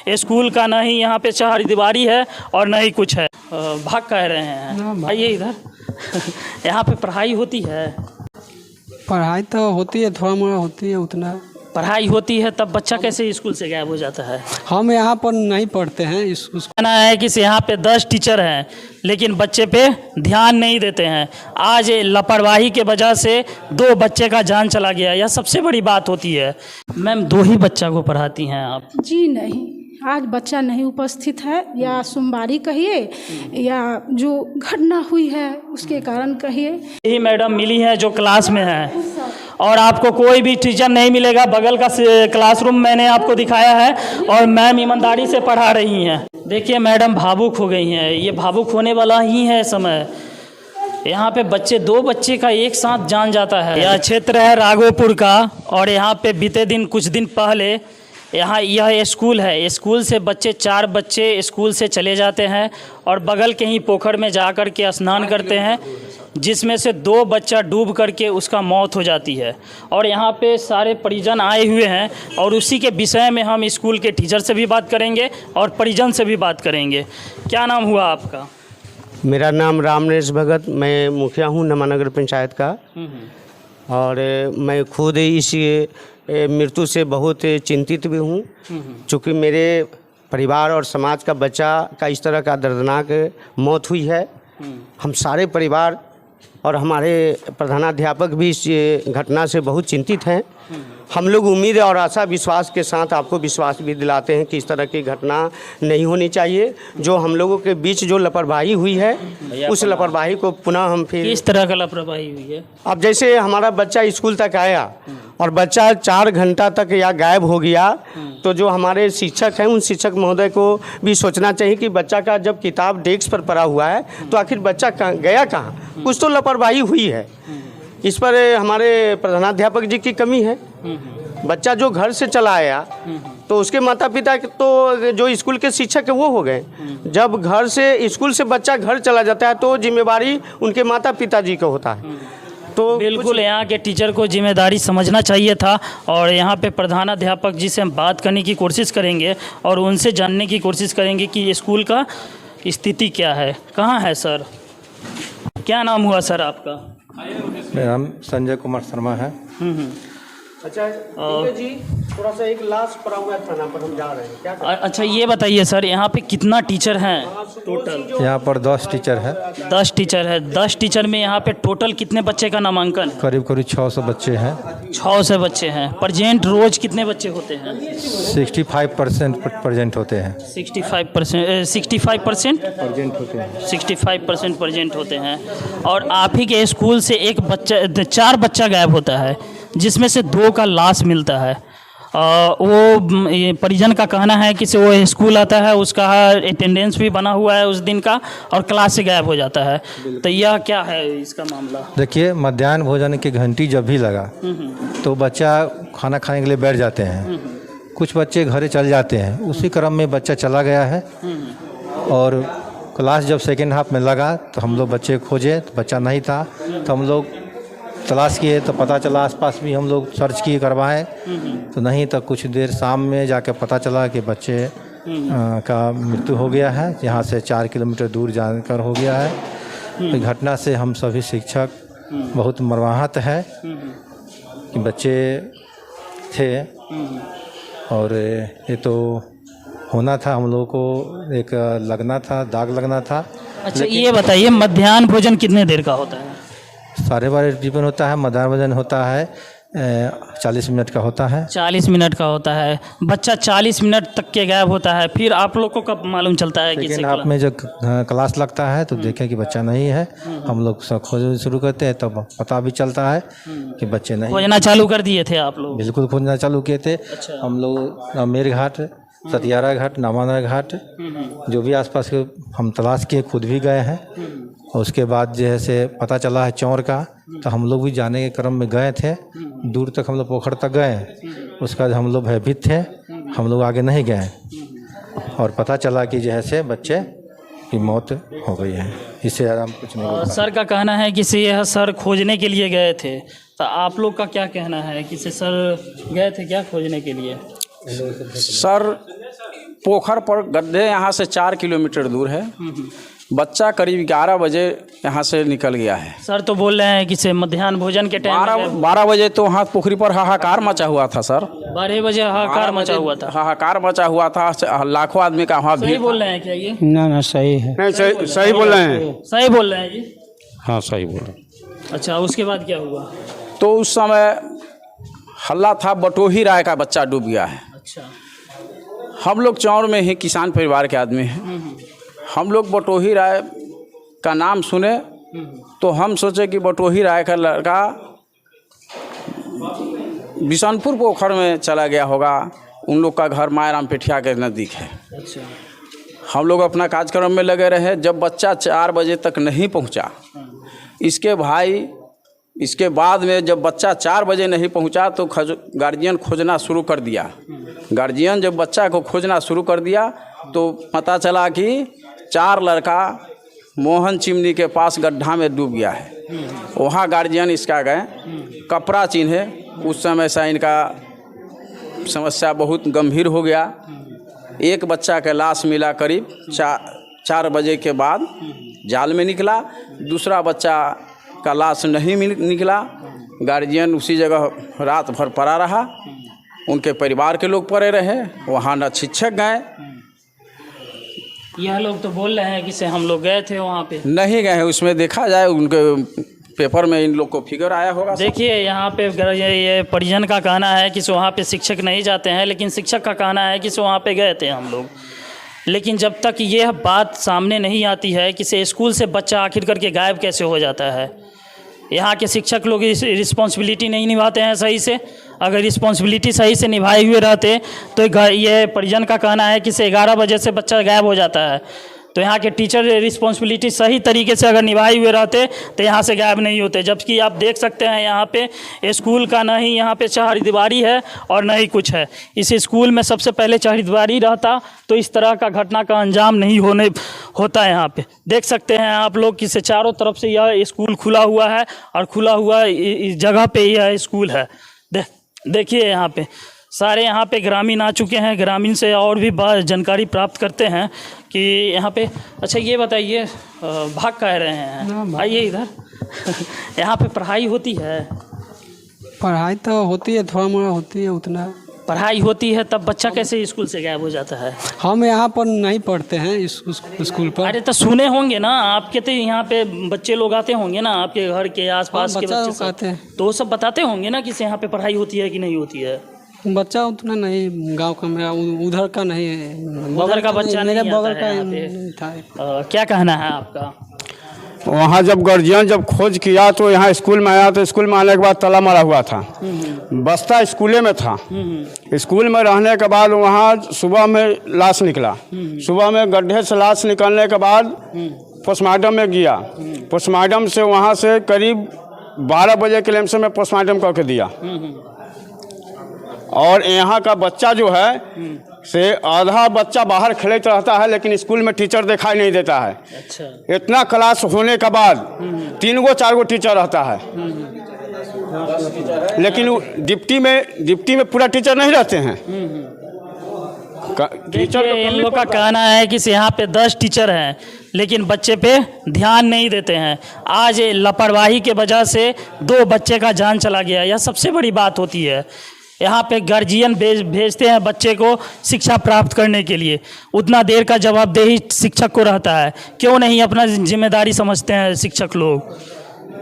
School का ना ही यहाँ पे चारदीवारी है और ना ही कुछ है। भाग कह रहे हैं, आइए इधर। यहाँ पे पढ़ाई होती है? पढ़ाई तो होती है, थोड़ा मोड़ा होती है, उतना पढ़ाई होती है तब बच्चा कैसे स्कूल से गायब हो जाता है? हम यहाँ पर नहीं पढ़ते हैं। कहना है कि यहाँ पे 10 टीचर हैं लेकिन बच्चे पे ध्यान नहीं देते हैं। आज लापरवाही के वजह से 2 बच्चे का जान चला गया, यह सबसे बड़ी बात होती है। मैम 2 ही बच्चा को पढ़ाती हैं आप? जी नहीं, आज बच्चा नहीं उपस्थित है, या सोमवारी कहिए या जो घटना हुई है उसके कारण कहिए। यही मैडम मिली है जो क्लास में है और आपको कोई भी टीचर नहीं मिलेगा। बगल का क्लासरूम मैंने आपको दिखाया है और मैम ईमानदारी से पढ़ा रही हैं। देखिए मैडम भावुक हो गई हैं, ये भावुक होने वाला ही है समय। यहाँ पे 2 बच्चे का एक साथ जान जाता है। यह क्षेत्र है राघोपुर का और यहाँ पे बीते दिन कुछ दिन पहले यहाँ यह स्कूल है। स्कूल से 4 बच्चे स्कूल से चले जाते हैं और बगल के ही पोखर में जा कर के स्नान करते हैं, जिसमें से 2 बच्चा डूब करके उसका मौत हो जाती है। और यहाँ पे सारे परिजन आए हुए हैं और उसी के विषय में हम स्कूल के टीचर से भी बात करेंगे और परिजन से भी बात करेंगे। क्या नाम हुआ आपका? मेरा नाम रामनेश भगत, मैं मुखिया हूँ नमानगर पंचायत का। और मैं खुद इस मृत्यु से बहुत चिंतित भी हूँ, चूँकि मेरे परिवार और समाज का बच्चा का इस तरह का दर्दनाक मौत हुई है। हम सारे परिवार और हमारे प्रधानाध्यापक भी इस घटना से बहुत चिंतित हैं। हम लोग उम्मीद और आशा विश्वास के साथ आपको विश्वास भी दिलाते हैं कि इस तरह की घटना नहीं होनी चाहिए। जो हम लोगों के बीच जो लापरवाही हुई है उस लापरवाही को पुनः हम फिर किस तरह का लापरवाही हुई है? अब जैसे हमारा बच्चा स्कूल तक आया और बच्चा 4 घंटा तक या गायब हो गया, तो जो हमारे शिक्षक हैं उन शिक्षक महोदय को भी सोचना चाहिए कि बच्चा का जब किताब डेस्क पर पड़ा हुआ है तो आखिर बच्चा गया कहाँ? कुछ तो लापरवाही हुई है। इस पर हमारे प्रधानाध्यापक जी की कमी है। बच्चा जो घर से चला आया तो उसके माता पिता तो जो स्कूल के शिक्षक है वो हो गए। जब घर से स्कूल से बच्चा घर चला जाता है तो जिम्मेवारी उनके माता पिता जी का होता है। तो बिल्कुल यहाँ के टीचर को जिम्मेदारी समझना चाहिए था। और यहाँ पे प्रधानाध्यापक जी से हम बात करने की कोशिश करेंगे और उनसे जानने की कोशिश करेंगे कि स्कूल का स्थिति क्या है। कहाँ है सर? क्या नाम हुआ सर आपका? मेरा नाम संजय कुमार शर्मा है। अच्छा जी, थोड़ा सा एक लाश पड़ा हुआ है थाना पर, हम जा रहे हैं क्या? अच्छा ये बताइए सर, यहाँ पे कितना टीचर हैं टोटल? यहाँ पर 10 टीचर है। 10 टीचर है। 10 टीचर में यहाँ पे टोटल कितने बच्चे का नामांकन? करीब 600 बच्चे हैं। 600 बच्चे हैं। प्रेजेंट रोज कितने बच्चे होते हैं? 65% प्रेजेंट होते हैं। 65% 65% प्रेजेंट होते हैं। 65% प्रेजेंट होते हैं। और आप ही के स्कूल से 4 बच्चा गायब होता है, जिसमें से 2 का लाश मिलता है। वो परिजन का कहना है कि वो स्कूल आता है, उसका अटेंडेंस भी बना हुआ है उस दिन का, और क्लास से गायब हो जाता है। तो यह क्या है इसका मामला? देखिए, मध्याह्न भोजन की घंटी जब भी लगा तो बच्चा खाना खाने के लिए बैठ जाते हैं। कुछ बच्चे घरे चल जाते हैं, उसी क्रम में बच्चा चला गया है। और क्लास जब सेकेंड हाफ में लगा तो हम लोग बच्चे खोजे तो बच्चा नहीं था, तो हम लोग तलाश किए तो पता चला, आसपास भी हम लोग सर्च किए करवाएं तो नहीं, तो कुछ देर शाम में जाकर पता चला कि बच्चे का मृत्यु हो गया है। यहाँ से 4 किलोमीटर दूर जाकर हो गया है। तो घटना से हम सभी शिक्षक बहुत मर्माहत है कि बच्चे थे और ये तो होना था, हम लोगों को एक लगना था, दाग लगना था। अच्छा ये बताइए, मध्याह्न भोजन कितने देर का होता है? 12:30 टिफिन होता है। मध्याह्न भोजन होता है 40 मिनट का होता है। 40 मिनट का होता है। बच्चा 40 मिनट तक के गायब होता है, फिर आप लोग को कब मालूम चलता है कि सेकेंड हाफ में जब क्लास लगता है तो देखें कि बच्चा नहीं है, हम लोग सब खोजना शुरू करते हैं, तब पता भी चलता है कि बच्चे नहीं। खोजना चालू कर दिए थे आप लोग? बिल्कुल खोजना चालू किए थे। हम लोग मेर घाट, सतियारा घाट, नामानगर घाट, जो भी आसपास के हम तलाश किए, खुद भी गए हैं। और उसके बाद जो है से पता चला है चौर का, तो हम लोग भी जाने के क्रम में गए थे। दूर तक हम लोग पोखर तक गए, उसके बाद हम लोग भयभीत थे, हम लोग आगे नहीं गए। और पता चला कि जो है से बच्चे की मौत हो गई है। इससे ज़्यादा हम कुछ नहीं बोल। सर का कहना है कि यह सर खोजने के लिए गए थे, तो आप लोग का क्या कहना है कि सर गए थे क्या खोजने के लिए? सर पोखर पर गड्ढे यहाँ से 4 किलोमीटर दूर है। बच्चा करीब 11 बजे यहाँ से निकल गया है। सर तो बोल रहे हैं कि से मध्याह्न भोजन के टाइम 12 बजे तो वहाँ पोखरी पर हाहाकार मचा हुआ था सर। 12 बजे हाहाकार मचा हुआ था। हाहाकार मचा हुआ था, लाखों आदमी का वहाँ सही भीड़। बोल रहे हैं क्या ये? ना सही है। नहीं, सही बोल रहे हैं। सही बोल रहे हैं जी। हाँ सही बोल रहे। अच्छा, उसके बाद क्या हुआ? तो उस समय हल्ला था, बटोही राय का बच्चा डूब गया है। अच्छा। हम लोग चौर में ही किसान परिवार के आदमी हैं। हम लोग बटोही राय का नाम सुने तो हम सोचे कि बटोही राय का लड़का बिशनपुर पोखर में चला गया होगा। उन लोग का घर मायाराम पेठिया के नज़दीक है। अच्छा। हम लोग अपना कार्यक्रम में लगे रहे। जब बच्चा 4 बजे तक नहीं पहुंचा, इसके बाद में जब बच्चा 4 बजे नहीं पहुंचा तो गार्जियन खोजना शुरू कर दिया। गार्जियन जब बच्चा को खोजना शुरू कर दिया तो पता चला कि 4 लड़का मोहन चिमनी के पास गड्ढा में डूब गया है। वहाँ गार्जियन इसका गए, कपड़ा चिन्हे। उस समय से इनका समस्या बहुत गंभीर हो गया। एक बच्चा का लाश मिला करीब 4 बजे के बाद जाल में निकला। दूसरा बच्चा का लाश नहीं निकला। गार्जियन उसी जगह रात भर पड़ा रहा। उनके परिवार के लोग पड़े रहे। वहाँ न शिक्षक गए। यह लोग तो बोल रहे हैं कि से हम लोग गए थे वहाँ पे। नहीं गए हैं। उसमें देखा जाए उनके पेपर में इन लोग को फिगर आया होगा। देखिए यहाँ पे ये परिजन का कहना है कि वहाँ पे शिक्षक नहीं जाते हैं, लेकिन शिक्षक का कहना है कि वहाँ पे गए थे हम लोग। लेकिन जब तक यह बात सामने नहीं आती है कि से स्कूल से बच्चा आखिर करके गायब कैसे हो जाता है, यहाँ के शिक्षक लोग रिस्पॉन्सिबिलिटी नहीं निभाते हैं सही से। अगर रिस्पॉन्सिबिलिटी सही से निभाए हुए रहते तो ये परिजन का कहना है कि से 11 बजे से बच्चा गायब हो जाता है। तो यहाँ के टीचर रिस्पॉन्सिबिलिटी सही तरीके से अगर निभाए हुए रहते तो यहाँ से गायब नहीं होते। जबकि आप देख सकते हैं यहाँ पे स्कूल का ना ही यहाँ पे चहारदीवारी है और न ही कुछ है। इस स्कूल में सबसे पहले चहारदीवारी रहता तो इस तरह का घटना का अंजाम नहीं होता है। यहाँ पे देख सकते हैं आप लोग कि से चारों तरफ से यह स्कूल खुला हुआ है और खुला हुआ इस जगह पे यह स्कूल है। देखिए यहाँ पे सारे यहाँ पे ग्रामीण आ चुके हैं। ग्रामीण से और भी जानकारी प्राप्त करते हैं कि यहाँ पे। अच्छा ये बताइए, भाग कह रहे हैं, आइए इधर। यहाँ पे पढ़ाई होती है? पढ़ाई तो होती है, थोड़ा मोड़ा होती है। उतना पढ़ाई होती है तब बच्चा कैसे स्कूल से गायब हो जाता है? हम यहाँ पर नहीं पढ़ते हैं इस स्कूल पर। अरे तो सुने होंगे ना आपके, तो यहाँ पे बच्चे लोग आते होंगे ना आपके घर के आसपास के बच्चे आते हैं, तो वो सब बताते होंगे ना कि यहाँ पे पढ़ाई होती है कि नहीं होती है। बच्चा उतना नहीं, गांव का मेरा उधर का नहीं है। उधर का बच्चा मेरे नहीं बगल आता का है यहाँ नहीं था। क्या कहना है आपका? वहाँ जब गार्जियन जब खोज किया तो यहाँ स्कूल में आया तो स्कूल में आने के बाद ताला मारा हुआ था। बस्ता स्कूले में था। स्कूल में रहने के बाद वहाँ सुबह में लाश निकला। सुबह में गड्ढे से लाश निकलने के बाद पोस्टमार्टम में गया। पोस्टमार्टम से वहाँ से करीब 12 बजे के लमसम में पोस्टमार्टम करके दिया। और यहाँ का बच्चा जो है से आधा बच्चा बाहर खेलते रहता है, लेकिन स्कूल में टीचर दिखाई नहीं देता है। अच्छा। इतना क्लास होने के बाद 3-4 टीचर रहता है, लेकिन डिप्टी में पूरा टीचर नहीं रहते हैं। टीचर इन लोग का कहना है कि यहाँ पे 10 टीचर हैं लेकिन बच्चे पे ध्यान नहीं देते हैं। आज लापरवाही के वजह से 2 बच्चे का जान चला गया। यह सबसे बड़ी बात होती है। यहाँ पे गार्जियन भेजते हैं बच्चे को शिक्षा प्राप्त करने के लिए, उतना देर का जवाबदेही शिक्षक को रहता है। क्यों नहीं अपना जिम्मेदारी समझते हैं शिक्षक लोग?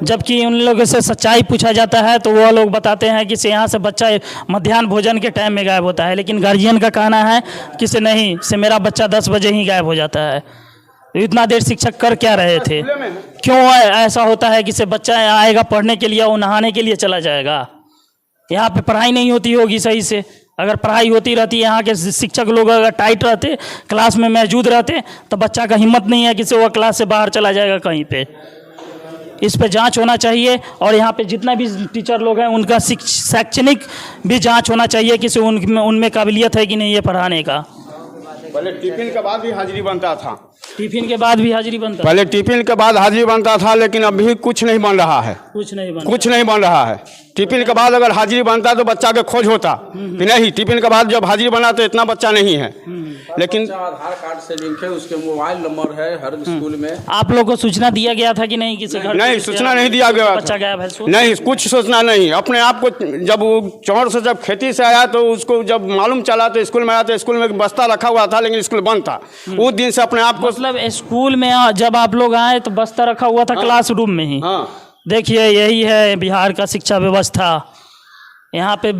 जबकि उन लोगों से सच्चाई पूछा जाता है तो वो लोग बताते हैं कि से यहाँ से बच्चा मध्याह्न भोजन के टाइम में गायब होता है, लेकिन गार्जियन का कहना है कि से नहीं, से मेरा बच्चा 10 बजे ही गायब हो जाता है। इतना देर शिक्षक कर क्या रहे थे? क्यों ऐसा होता है कि से बच्चा आएगा पढ़ने के लिए और नहाने के लिए चला जाएगा? यहाँ पे पढ़ाई नहीं होती होगी सही से। अगर पढ़ाई होती रहती, यहाँ के शिक्षक लोग अगर टाइट रहते, क्लास में मौजूद रहते, तो बच्चा का हिम्मत नहीं है कि से वो क्लास से बाहर चला जाएगा कहीं पे। इस पे जांच होना चाहिए और यहाँ पे जितना भी टीचर लोग हैं उनका शैक्षणिक भी जांच होना चाहिए कि उनमें काबिलियत है कि नहीं ये पढ़ाने का। पहले टिफिन के बाद भी हाजिरी बनता था। टिफिन के बाद भी हाजिरी बनता? पहले टिफिन के बाद हाजिरी बनता था, लेकिन अभी कुछ नहीं बन रहा है। कुछ नहीं बनता? कुछ नहीं बन रहा है। टिफिन के बाद अगर हाजिरी बनता तो बच्चा के खोज होता कि नहीं, टिफिन के बाद जब हाजिरी बना तो इतना बच्चा नहीं है। लेकिन आधार कार्ड से लिंक है, उसके मोबाइल नंबर है हर स्कूल में। आप लोग को सूचना दिया गया था कि नहीं किसी घर नहीं, सूचना नहीं दिया गया। बच्चा गायब है? नहीं, कुछ सूचना नहीं। अपने आप को जब वो चौर से जब खेती से आया तो उसको जब मालूम चला तो स्कूल में आया तो स्कूल में बस्ता रखा हुआ था, लेकिन स्कूल बंद था। उस दिन से अपने आप को मतलब स्कूल में जब आप लोग आए तो बस्ता रखा हुआ था क्लासरूम में ही? हाँ। देखिए यही है बिहार का शिक्षा व्यवस्था। यहाँ पे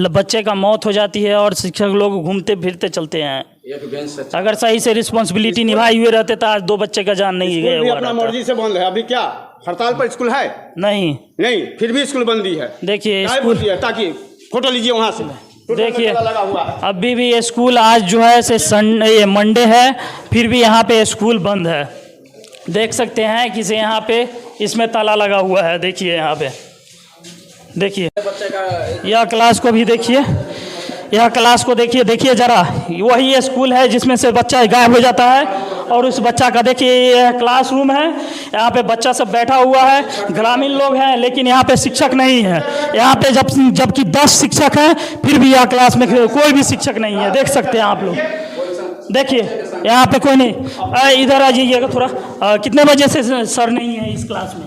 बच्चे का मौत हो जाती है और शिक्षक लोग घूमते फिरते चलते हैं। एक बेंच से अगर सही से रिस्पॉन्सिबिलिटी निभाई हुए रहते तो आज 2 बच्चे का जान नहीं गया भी हुआ अपना रहता। मर्जी से बंद है। अभी क्या हड़ताल पर स्कूल है? नहीं फिर भी स्कूल बंदी है। देखिए स्कूल है, ताकि फोटो लीजिए वहाँ से। देखिए लगा हुआ है। अभी भी ये स्कूल आज जो है से ये मंडे है, फिर भी यहाँ पे स्कूल बंद है। देख सकते हैं कि से यहाँ पे इसमें ताला लगा हुआ है। देखिए यहाँ पे देखिए, यह क्लास को भी देखिए, यह क्लास को देखिए। देखिए ज़रा, वही ये स्कूल है जिसमें से बच्चा गायब हो जाता है। और उस बच्चा का देखिए यह क्लासरूम है, यहाँ पे बच्चा सब बैठा हुआ है। ग्रामीण लोग हैं लेकिन यहाँ पे शिक्षक नहीं है। यहाँ पे जबकि 10 शिक्षक हैं फिर भी यहाँ क्लास में कोई भी शिक्षक नहीं है। देख सकते हैं आप लोग, देखिए यहाँ पे कोई नहीं। इधर आ जाइएगा थोड़ा। कितने बजे से सर नहीं है इस क्लास में?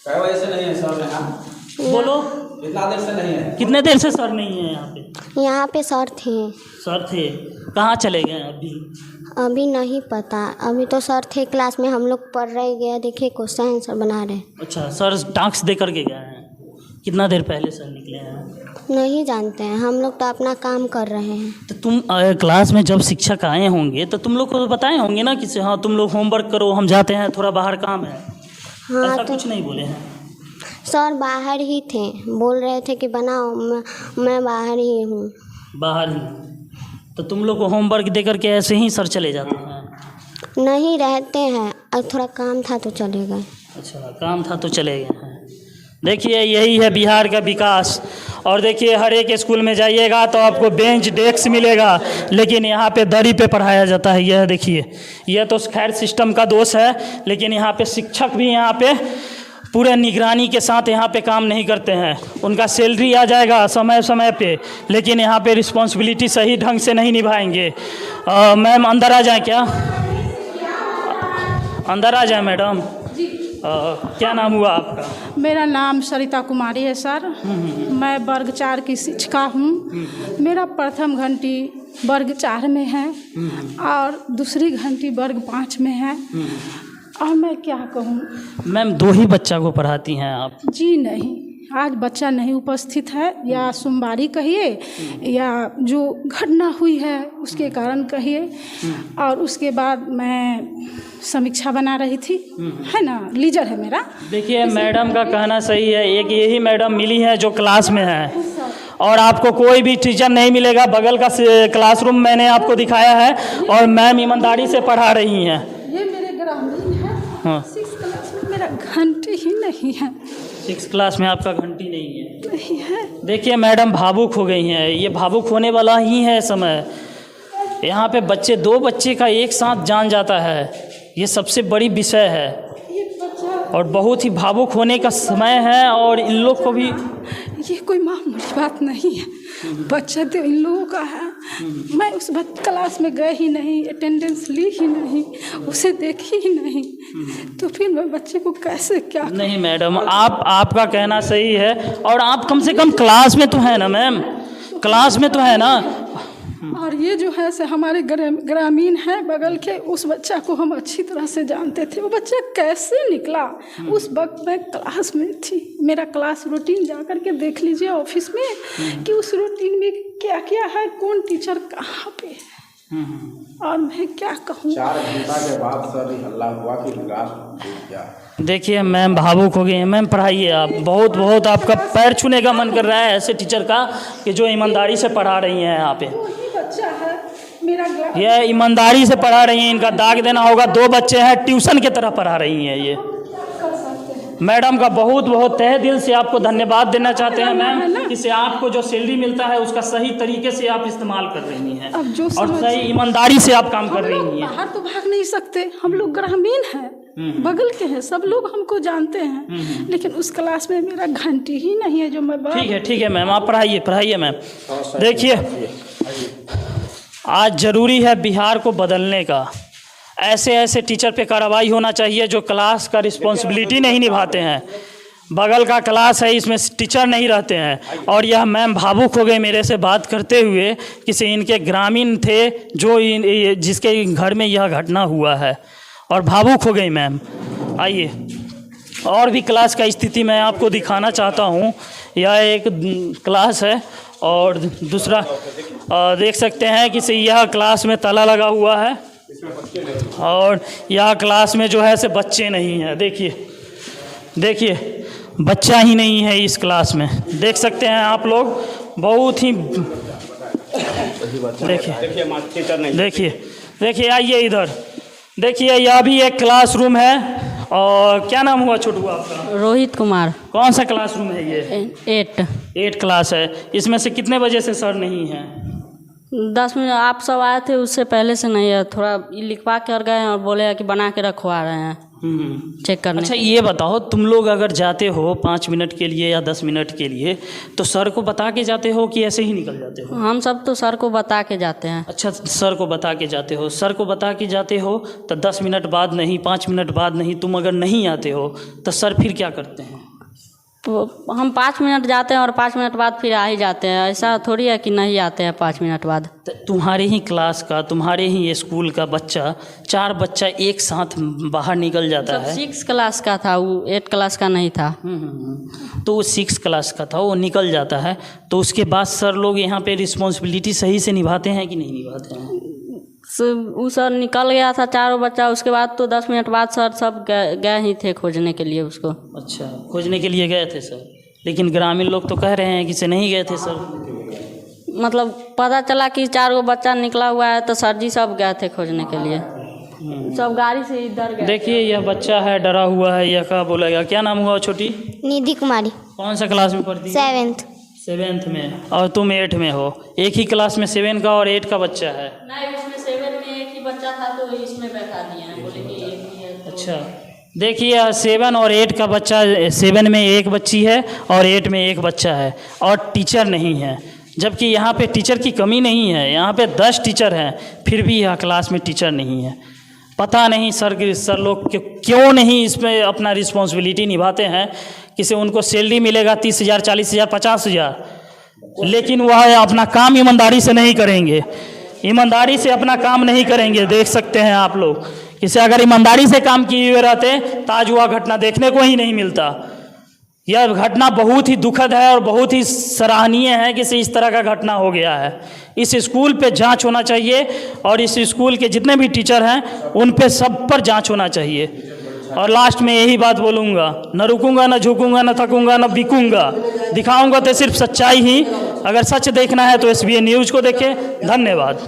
कई वजह से नहीं है सर? बोलो, इतना देर से नहीं है। कितने देर से सर नहीं है यहाँ पे? यहाँ पे सर थे। सर थे, कहाँ चले गए अभी? अभी नहीं पता। अभी तो सर थे क्लास में, हम लोग पढ़ रहे गए, देखिए क्वेश्चन आंसर बना रहे। अच्छा, सर टास्क दे करके गए हैं? कितना देर पहले सर निकले हैं? नहीं जानते हैं, हम लोग तो अपना काम कर रहे हैं। तो तुम क्लास में जब शिक्षक आए होंगे तो तुम लोग को तो बताए होंगे ना कि हाँ तुम लोग होमवर्क करो, हम जाते हैं, थोड़ा बाहर काम है। हाँ, ऐसा तो कुछ नहीं बोले हैं? सर बाहर ही थे, बोल रहे थे कि बनाओ। मैं बाहर ही हूँ। बाहर ही? तो तुम लोग को होमवर्क दे करके ऐसे ही सर चले जाते हैं? नहीं, रहते हैं। और थोड़ा काम था तो चले गए। अच्छा, काम था तो चले गए हैं। देखिए यही है बिहार का विकास। और देखिए हर एक स्कूल में जाइएगा तो आपको बेंच डेस्क मिलेगा, लेकिन यहाँ पे दरी पे पढ़ाया जाता है। यह देखिए, यह तो खैर सिस्टम का दोष है, लेकिन यहाँ पे शिक्षक भी यहाँ पे पूरे निगरानी के साथ यहाँ पे काम नहीं करते हैं। उनका सैलरी आ जाएगा समय समय पे, लेकिन यहाँ पे रिस्पॉन्सिबिलिटी सही ढंग से नहीं निभाएंगे। मैम अंदर आ जाए क्या? अंदर आ जाए मैडम। क्या नाम हुआ आपका? मेरा नाम सरिता कुमारी है सर। मैं वर्ग 4 की शिक्षिका हूँ। मेरा प्रथम घंटी वर्ग 4 में है और दूसरी घंटी वर्ग 5 में है। और मैं क्या कहूँ मैम, 2 ही बच्चा को पढ़ाती हैं आप? जी नहीं, आज बच्चा नहीं उपस्थित है, या सोमवारी कहिए या जो घटना हुई है उसके कारण कहिए। और उसके बाद मैं समीक्षा बना रही थी, है ना, लीजर है मेरा। देखिए मैडम का कहना सही है। एक यही मैडम मिली है जो क्लास में है, और आपको कोई भी टीचर नहीं मिलेगा। बगल का क्लासरूम मैंने आपको दिखाया है और मैम ईमानदारी से पढ़ा रही हैं। ये मेरे ग्रामीण है। हाँ, 6 क्लास में मेरा घंटी ही नहीं है। 6 क्लास में आपका घंटी नहीं है? नहीं है। देखिए मैडम भावुक हो गई हैं। ये भावुक होने वाला ही है समय। यहाँ पे 2 बच्चे का एक साथ जान जाता है, ये सबसे बड़ी विषय है और बहुत ही भावुक होने का समय है। और इन लोग को भी ये कोई मामूली बात नहीं है। बच्चा तो इन लोगों का है। मैं उस क्लास में गए ही नहीं, अटेंडेंस ली ही नहीं, उसे देखी ही नहीं, तो फिर मैं बच्चे को कैसे क्या करूं? नहीं मैडम, आपका कहना सही है। और आप कम से कम क्लास में तो है ना मैम, क्लास में तो है ना। और ये जो है से हमारे ग्रामीण है बगल के, उस बच्चा को हम अच्छी तरह से जानते थे। वो बच्चा कैसे निकला? उस वक्त मैं क्लास में थी। मेरा क्लास रूटीन जा कर के देख लीजिए ऑफिस में कि उस रूटीन में क्या क्या है, कौन टीचर कहाँ पे है। और मैं क्या कहूँ। 4 घंटा के बाद सर हल्ला हुआ कि क्लास टूट गया। देखिए मैम भावुक हो गई हैं। मैम पढ़ाइए आप। बहुत बहुत आपका पैर छूने का मन कर रहा है ऐसे टीचर का कि जो ईमानदारी से पढ़ा रही हैं यहाँ पे। बच्चा है मेरा, ये ईमानदारी से पढ़ा रही हैं। इनका दाग देना होगा। 2 बच्चे हैं, ट्यूशन की तरह पढ़ा रही हैं ये। मैडम का बहुत बहुत तहे दिल से आपको धन्यवाद देना चाहते हैं मैम, कि से आपको जो सैलरी मिलता है उसका सही तरीके से आप इस्तेमाल कर रही हैं अब जो और सही ईमानदारी से आप काम कर हम लोग रही हैं। बाहर तो भाग नहीं सकते, हम लोग ग्रामीण हैं, बगल के हैं, सब लोग हमको जानते हैं, लेकिन उस क्लास में मेरा घंटी ही नहीं है जो मैं ठीक है मैम, आप पढ़ाइए मैम। देखिए, आज ज़रूरी है बिहार को बदलने का। ऐसे टीचर पे कार्रवाई होना चाहिए जो क्लास का रिस्पॉन्सिबिलिटी नहीं निभाते हैं। बगल का क्लास है, इसमें टीचर नहीं रहते हैं। और यह मैम भावुक हो गए मेरे से बात करते हुए, किसी इनके ग्रामीण थे जो जिसके घर में यह घटना हुआ है, और भावुक हो गई मैम। आइए और भी क्लास का स्थिति मैं आपको दिखाना चाहता हूँ। यह एक क्लास है और दूसरा देख सकते हैं कि यह क्लास में ताला लगा हुआ है और यह क्लास में जो है से बच्चे नहीं हैं। देखिए बच्चा ही नहीं है इस क्लास में, देख सकते हैं आप लोग। बहुत ही देखिए आइए इधर, देखिए यह भी एक क्लासरूम है। और क्या नाम हुआ छोटू आपका? रोहित कुमार। कौन सा क्लासरूम है ये? 8 क्लास है। इसमें से कितने बजे से सर नहीं है? 10 मिनट आप सब आए थे, उससे पहले से नहीं है। थोड़ा लिखवा कर गए हैं और बोले कि बना के रखवा रहे हैं चेक करने। अच्छा ये बताओ, तुम लोग अगर जाते हो 5 मिनट के लिए या 10 मिनट के लिए, तो सर को बता के जाते हो कि ऐसे ही निकल जाते हो? हम सब तो सर को बता के जाते हैं। अच्छा, सर को बता के जाते हो। सर को बता के जाते हो तो 10 मिनट बाद नहीं, 5 मिनट बाद नहीं, तुम अगर नहीं आते हो तो सर फिर क्या करते हैं? तो हम 5 मिनट जाते हैं और 5 मिनट बाद फिर आ ही जाते हैं। ऐसा थोड़ी है कि नहीं आते हैं 5 मिनट बाद। तो तुम्हारे ही क्लास का, तुम्हारे ही स्कूल का बच्चा, 4 बच्चा एक साथ बाहर निकल जाता है। 6 क्लास का था वो, 8 क्लास का नहीं था। तो वो 6 क्लास का था, वो निकल जाता है। तो उसके बाद सर लोग यहाँ पे रिस्पॉन्सिबिलिटी सही से निभाते हैं कि नहीं निभाते हैं? वो सर निकल गया था 4 बच्चा, उसके बाद तो 10 मिनट बाद सर सब गए ही थे खोजने के लिए उसको। अच्छा, खोजने के लिए गए थे सर, लेकिन ग्रामीण लोग तो कह रहे हैं कि से नहीं गए थे सर। मतलब पता चला कि 4 बच्चा निकला हुआ है तो सर जी सब गए थे खोजने के लिए, सब गाड़ी से इधर गए। देखिए यह बच्चा है, डरा हुआ है, यह क्या बोलेगा? क्या नाम हुआ छोटी? निधि कुमारी। कौन सा क्लास में पढ़ती है? 7th में। और तुम 8 में हो। एक ही क्लास में 7 का और 8 का बच्चा है? नहीं, उसमें 7 में एक ही बच्चा था तो इसमें बैठा दिए हैं, बोले कि एक ही है तो। अच्छा, देखिए 7 और 8 का बच्चा, 7 में एक बच्ची है और 8 में एक बच्चा है, और टीचर नहीं है। जबकि यहाँ पे टीचर की कमी नहीं है, यहाँ पे 10 टीचर हैं, फिर भी यह क्लास में टीचर नहीं है। पता नहीं सर लोग क्यों नहीं इसमें अपना रिस्पॉन्सिबिलिटी निभाते हैं। किसी उनको सैलरी मिलेगा 30,000, 40,000, 50,000, लेकिन वह अपना काम ईमानदारी से नहीं करेंगे। ईमानदारी से अपना काम नहीं करेंगे। देख सकते हैं आप लोग, किसी अगर ईमानदारी से काम किए हुए रहते तो आज वह घटना देखने को ही नहीं मिलता। यह घटना बहुत ही दुखद है और बहुत ही सराहनीय है कि इस तरह का घटना हो गया है। इस स्कूल पे जांच होना चाहिए और इस स्कूल के जितने भी टीचर हैं उन पे सब पर जांच होना चाहिए। और लास्ट में यही बात बोलूँगा, न रुकूंगा, न झुकूंगा, न थकूंगा, न बिकूंगा। दिखाऊंगा तो सिर्फ सच्चाई ही। अगर सच देखना है तो SBA न्यूज़ को देखें। धन्यवाद।